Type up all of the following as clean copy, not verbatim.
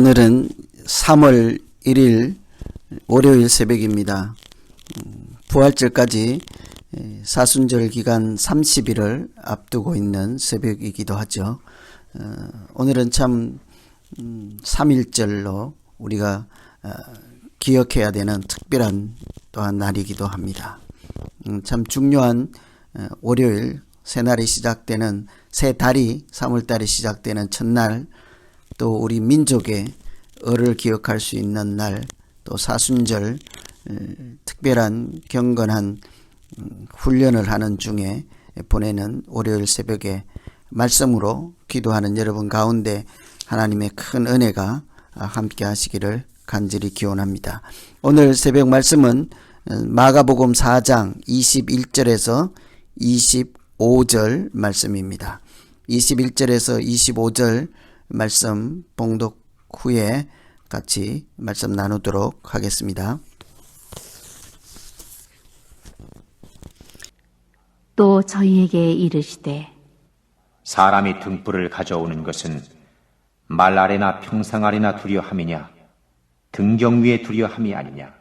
오늘은 3월 1일 월요일 새벽입니다. 부활절까지 사순절 기간 30일을 앞두고 있는 새벽이기도 하죠. 오늘은 참 3.1절로 우리가 기억해야 되는 특별한 또한 날이기도 합니다. 참 중요한 월요일, 새날이 시작되는 새달이 3월달이 시작되는 첫날, 또 우리 민족의 을을 기억할 수 있는 날, 또 사순절 특별한 경건한 훈련을 하는 중에 보내는 월요일 새벽에 말씀으로 기도하는 여러분 가운데 하나님의 큰 은혜가 함께 하시기를 간절히 기원합니다. 오늘 새벽 말씀은 마가복음 4장 21절에서 25절 말씀입니다. 21절에서 25절 말씀 봉독 후에 같이 말씀 나누도록 하겠습니다. 또 저희에게 이르시되 사람이 등불을 가져오는 것은 말 아래나 평상 아래나 두려함이냐 등경 위에 두려함이 아니냐.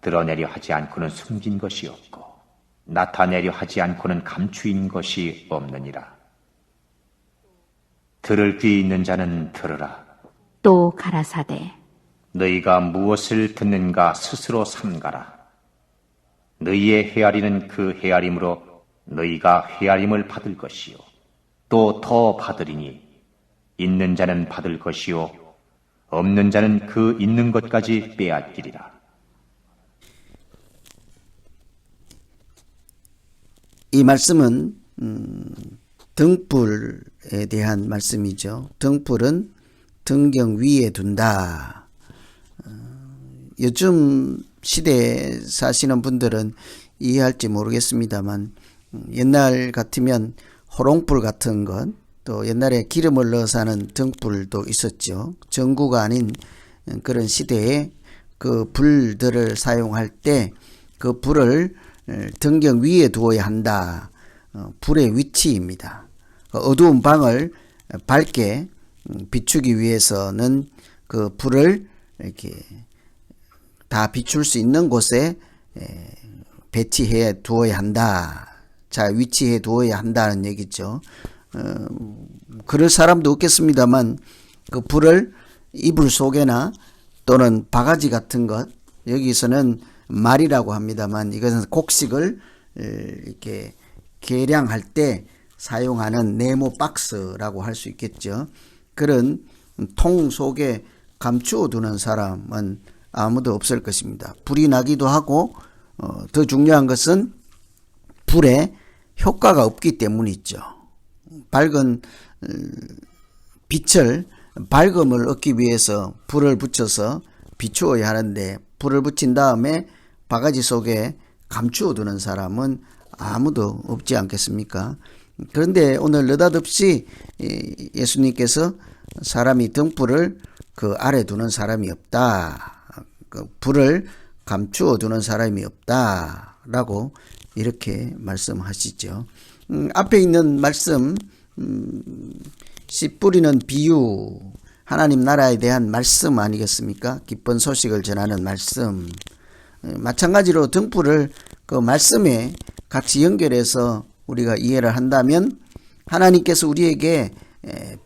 드러내려 하지 않고는 숨긴 것이 없고 나타내려 하지 않고는 감추인 것이 없느니라. 들을 귀 있는 자는 들으라. 또 가라사대 너희가 무엇을 듣는가 스스로 삼가라. 너희의 헤아리는 그 헤아림으로 너희가 헤아림을 받을 것이요 또 더 받으리니 있는 자는 받을 것이요 없는 자는 그 있는 것까지 빼앗기리라. 이 말씀은 등불에 대한 말씀이죠. 등불은 등경 위에 둔다. 요즘 시대에 사시는 분들은 이해할지 모르겠습니다만 옛날 같으면 호롱불 같은 것, 또 옛날에 기름을 넣어서 하는 등불도 있었죠. 전구가 아닌 그런 시대에 그 불들을 사용할 때 그 불을 등경 위에 두어야 한다. 불의 위치입니다. 어두운 방을 밝게 비추기 위해서는 그 불을 이렇게 다 비출 수 있는 곳에 배치해 두어야 한다. 잘 위치해 두어야 한다는 얘기죠. 그럴 사람도 없겠습니다만 그 불을 이불 속에나 또는 바가지 같은 것, 여기서는 말이라고 합니다만 이것은 곡식을 이렇게 계량할 때 사용하는 네모 박스라고 할 수 있겠죠. 그런 통 속에 감추어 두는 사람은 아무도 없을 것입니다. 불이 나기도 하고 더 중요한 것은 불에 효과가 없기 때문이죠. 밝은 빛을 밝음을 얻기 위해서 불을 붙여서 비추어야 하는데 불을 붙인 다음에 바가지 속에 감추어 두는 사람은 아무도 없지 않겠습니까? 그런데 오늘 느닷없이 예수님께서 사람이 등불을 그 아래 두는 사람이 없다. 그 불을 감추어 두는 사람이 없다. 라고 이렇게 말씀하시죠. 앞에 있는 말씀, 씨 뿌리는 비유, 하나님 나라에 대한 말씀 아니겠습니까? 기쁜 소식을 전하는 말씀. 마찬가지로 등불을 그 말씀에 같이 연결해서 우리가 이해를 한다면 하나님께서 우리에게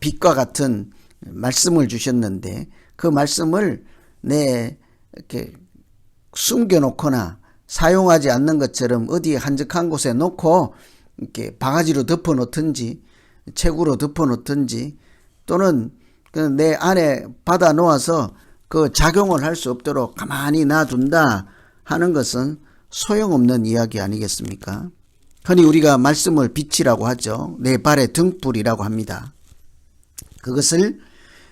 빛과 같은 말씀을 주셨는데 그 말씀을 이렇게 숨겨놓거나 사용하지 않는 것처럼 어디 한적한 곳에 놓고 이렇게 바가지로 덮어 놓든지 책으로 덮어 놓든지 또는 내 안에 받아 놓아서 그 작용을 할 수 없도록 가만히 놔둔다 하는 것은 소용없는 이야기 아니겠습니까? 흔히 우리가 말씀을 빛이라고 하죠. 내 발의 등불이라고 합니다. 그것을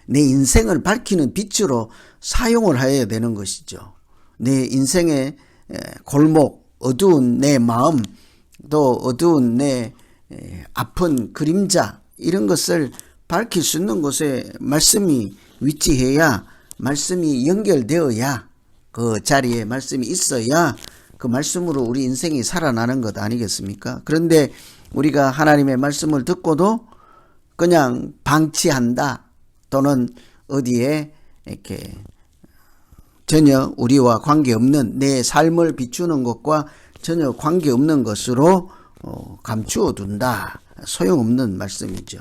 내 인생을 밝히는 빛으로 사용을 해야 되는 것이죠. 내 인생의 골목, 어두운 내 마음, 또 어두운 내 아픈 그림자, 이런 것을 밝힐 수 있는 곳에 말씀이 위치해야, 말씀이 연결되어야, 그 자리에 말씀이 있어야 그 말씀으로 우리 인생이 살아나는 것 아니겠습니까? 그런데 우리가 하나님의 말씀을 듣고도 그냥 방치한다, 또는 어디에 이렇게 전혀 우리와 관계없는 내 삶을 비추는 것과 전혀 관계없는 것으로 감추어 둔다. 소용없는 말씀이죠.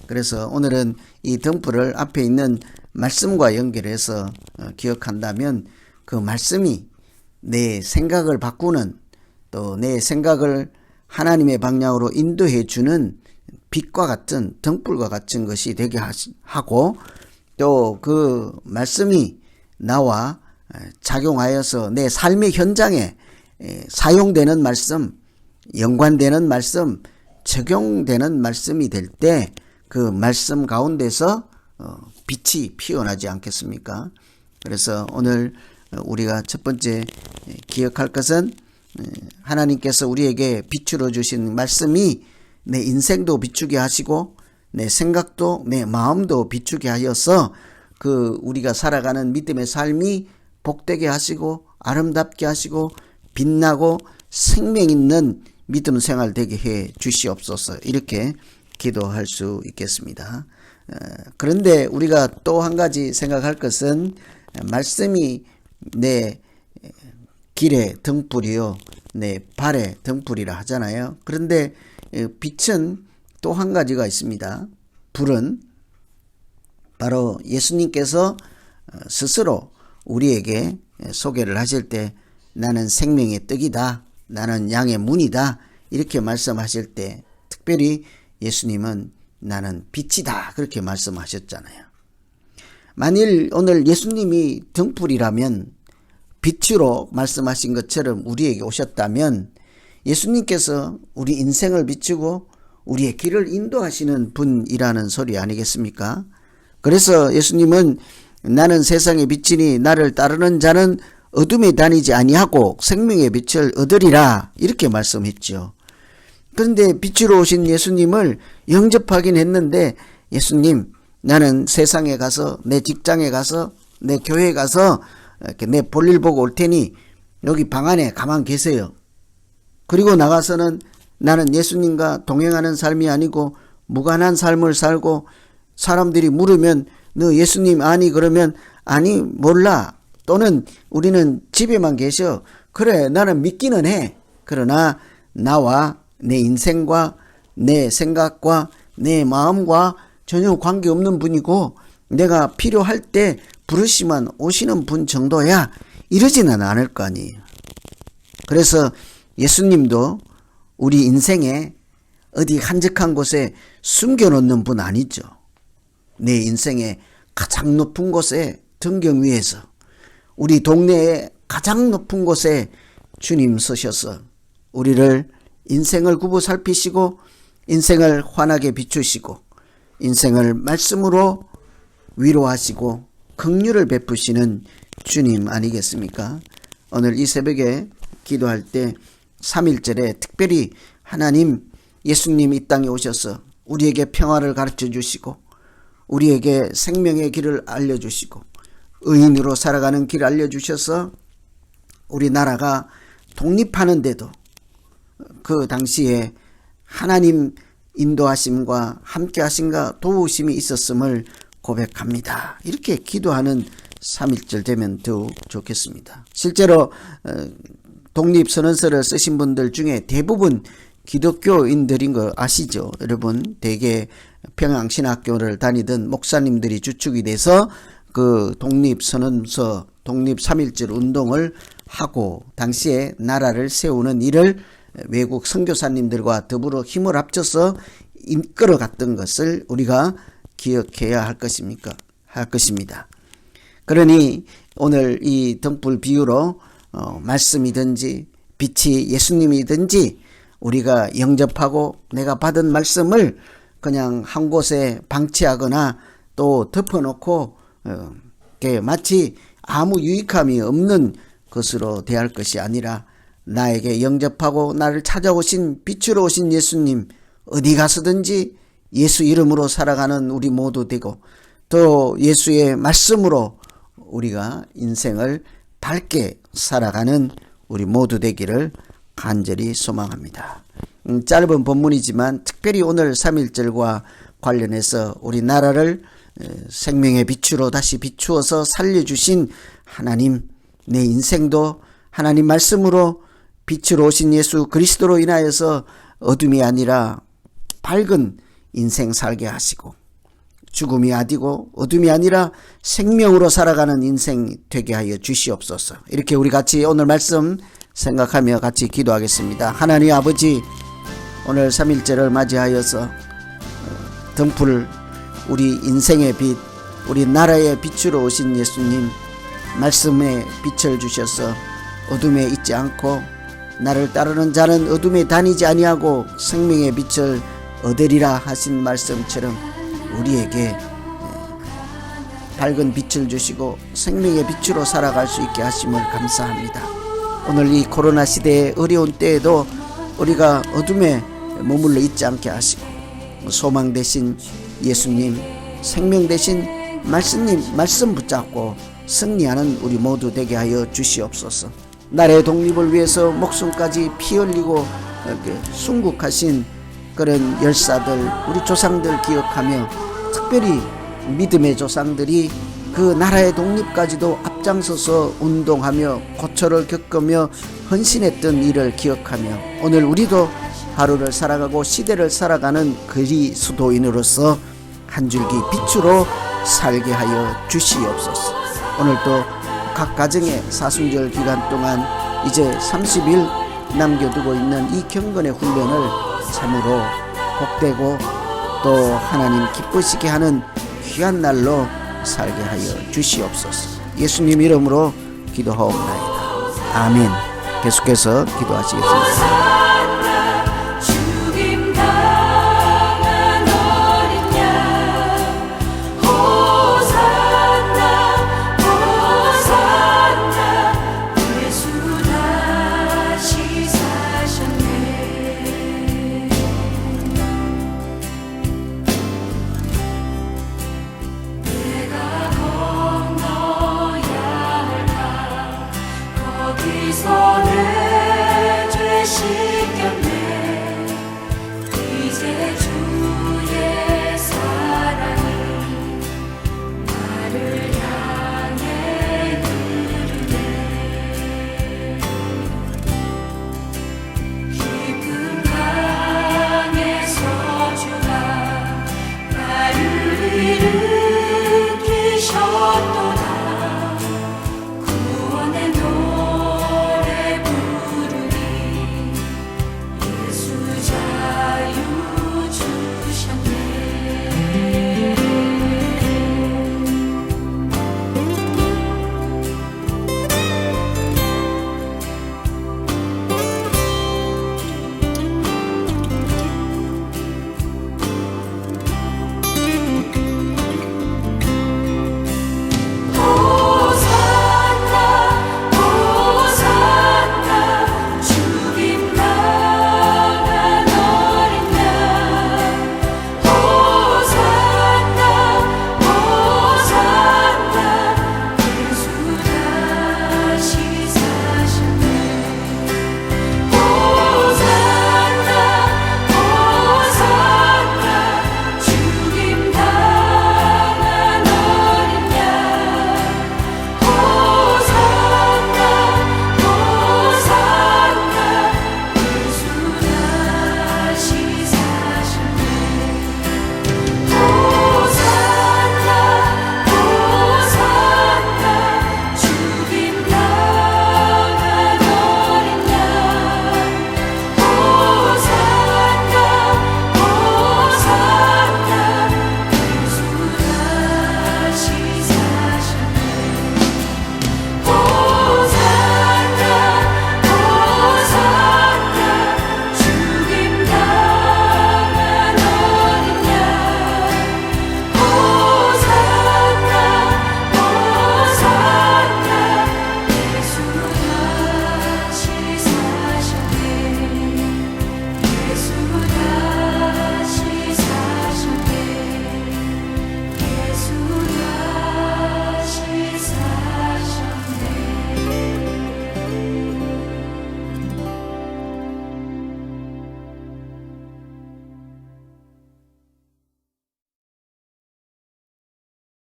그래서 오늘은 이 등불을 앞에 있는 말씀과 연결해서 기억한다면 그 말씀이 내 생각을 바꾸는, 또 내 생각을 하나님의 방향으로 인도해 주는 빛과 같은, 등불과 같은 것이 되게 하고, 또 그 말씀이 나와 작용하여서 내 삶의 현장에 사용되는 말씀, 연관되는 말씀, 적용되는 말씀이 될 때 그 말씀 가운데서 빛이 피어나지 않겠습니까? 그래서 오늘 우리가 첫 번째 기억할 것은 하나님께서 우리에게 비추어 주신 말씀이 내 인생도 비추게 하시고 내 생각도 내 마음도 비추게 하여서 그 우리가 살아가는 믿음의 삶이 복되게 하시고 아름답게 하시고 빛나고 생명 있는 믿음 생활 되게 해 주시옵소서. 이렇게 기도할 수 있겠습니다. 그런데 우리가 또 한 가지 생각할 것은 말씀이 내 길의 등불이요 내 발의 등불이라 하잖아요. 그런데 빛은 또 한 가지가 있습니다. 불은 바로 예수님께서 스스로 우리에게 소개를 하실 때 나는 생명의 떡이다, 나는 양의 문이다, 이렇게 말씀하실 때 특별히 예수님은 나는 빛이다, 그렇게 말씀하셨잖아요. 만일 오늘 예수님이 등불이라면, 빛으로 말씀하신 것처럼 우리에게 오셨다면 예수님께서 우리 인생을 비추고 우리의 길을 인도하시는 분이라는 소리 아니겠습니까? 그래서 예수님은 나는 세상의 빛이니 나를 따르는 자는 어둠에 다니지 아니하고 생명의 빛을 얻으리라, 이렇게 말씀했죠. 그런데 빛으로 오신 예수님을 영접하긴 했는데, 예수님, 나는 세상에 가서, 내 직장에 가서, 내 교회에 가서 이렇게 내 볼일 보고 올 테니 여기 방 안에 가만 계세요. 그리고 나가서는 나는 예수님과 동행하는 삶이 아니고 무관한 삶을 살고, 사람들이 물으면 너 예수님 아니? 그러면 아니, 몰라. 또는 우리는 집에만 계셔. 그래, 나는 믿기는 해. 그러나 나와 내 인생과 내 생각과 내 마음과 전혀 관계없는 분이고 내가 필요할 때 부르시면 오시는 분 정도야, 이러지는 않을 거 아니에요. 그래서 예수님도 우리 인생에 어디 한적한 곳에 숨겨놓는 분 아니죠. 내 인생의 가장 높은 곳에, 등경 위에서, 우리 동네의 가장 높은 곳에 주님 서셔서 우리를 인생을 굽어 살피시고 인생을 환하게 비추시고 인생을 말씀으로 위로하시고 긍휼을 베푸시는 주님 아니겠습니까? 오늘 이 새벽에 기도할 때 3.1절에 특별히 하나님, 예수님 이 땅에 오셔서 우리에게 평화를 가르쳐 주시고 우리에게 생명의 길을 알려주시고 의인으로 살아가는 길을 알려주셔서 우리나라가 독립하는데도 그 당시에 하나님 인도하심과 함께 하심과 도우심이 있었음을 고백합니다. 이렇게 기도하는 3.1절 되면 더욱 좋겠습니다. 실제로 독립선언서를 쓰신 분들 중에 대부분 기독교인들인 거 아시죠? 여러분, 대개 평양신학교를 다니던 목사님들이 주축이 돼서 그 독립선언서, 독립 3.1절 운동을 하고 당시에 나라를 세우는 일을 외국 선교사님들과 더불어 힘을 합쳐서 이끌어갔던 것을 우리가 기억해야 할 것입니다. 그러니 오늘 이 등불 비유로 말씀이든지 빛이 예수님이든지 우리가 영접하고 내가 받은 말씀을 그냥 한 곳에 방치하거나 또 덮어놓고 마치 아무 유익함이 없는 것으로 대할 것이 아니라 나에게 영접하고 나를 찾아오신 빛으로 오신 예수님, 어디 가서든지 예수 이름으로 살아가는 우리 모두 되고 또 예수의 말씀으로 우리가 인생을 밝게 살아가는 우리 모두 되기를 간절히 소망합니다. 짧은 본문이지만 특별히 오늘 3.1절과 관련해서 우리나라를 생명의 빛으로 다시 비추어서 살려주신 하나님, 내 인생도 하나님 말씀으로 빛으로 오신 예수 그리스도로 인하여서 어둠이 아니라 밝은 인생 살게 하시고, 죽음이 아니고 어둠이 아니라 생명으로 살아가는 인생 되게 하여 주시옵소서. 이렇게 우리 같이 오늘 말씀 생각하며 같이 기도하겠습니다. 하나님 아버지, 오늘 3.1절을 맞이하여서 등불, 우리 인생의 빛, 우리 나라의 빛으로 오신 예수님 말씀에 빛을 주셔서 어둠에 있지 않고, 나를 따르는 자는 어둠에 다니지 아니하고 생명의 빛을 얻으리라 하신 말씀처럼 우리에게 밝은 빛을 주시고 생명의 빛으로 살아갈 수 있게 하심을 감사합니다. 오늘 이 코로나 시대의 어려운 때에도 우리가 어둠에 머물러 있지 않게 하시고, 소망 대신 예수님, 생명 대신 말씀 붙잡고 승리하는 우리 모두 되게 하여 주시옵소서. 나라의 독립을 위해서 목숨까지 피 흘리고 순국하신 그런 열사들, 우리 조상들 기억하며, 특별히 믿음의 조상들이 그 나라의 독립까지도 앞장서서 운동하며 고초를 겪으며 헌신했던 일을 기억하며, 오늘 우리도 하루를 살아가고 시대를 살아가는 그리스도인으로서 한 줄기 빛으로 살게 하여 주시옵소서. 오늘도 각 가정의 사순절 기간 동안 이제 30일 남겨두고 있는 이 경건의 훈련을 참으로 복되고 또 하나님 기쁘시게 하는 귀한 날로 살게 하여 주시옵소서. 예수님 이름으로 기도하옵나이다. 아멘. 계속해서 기도하시겠습니다. 내 죄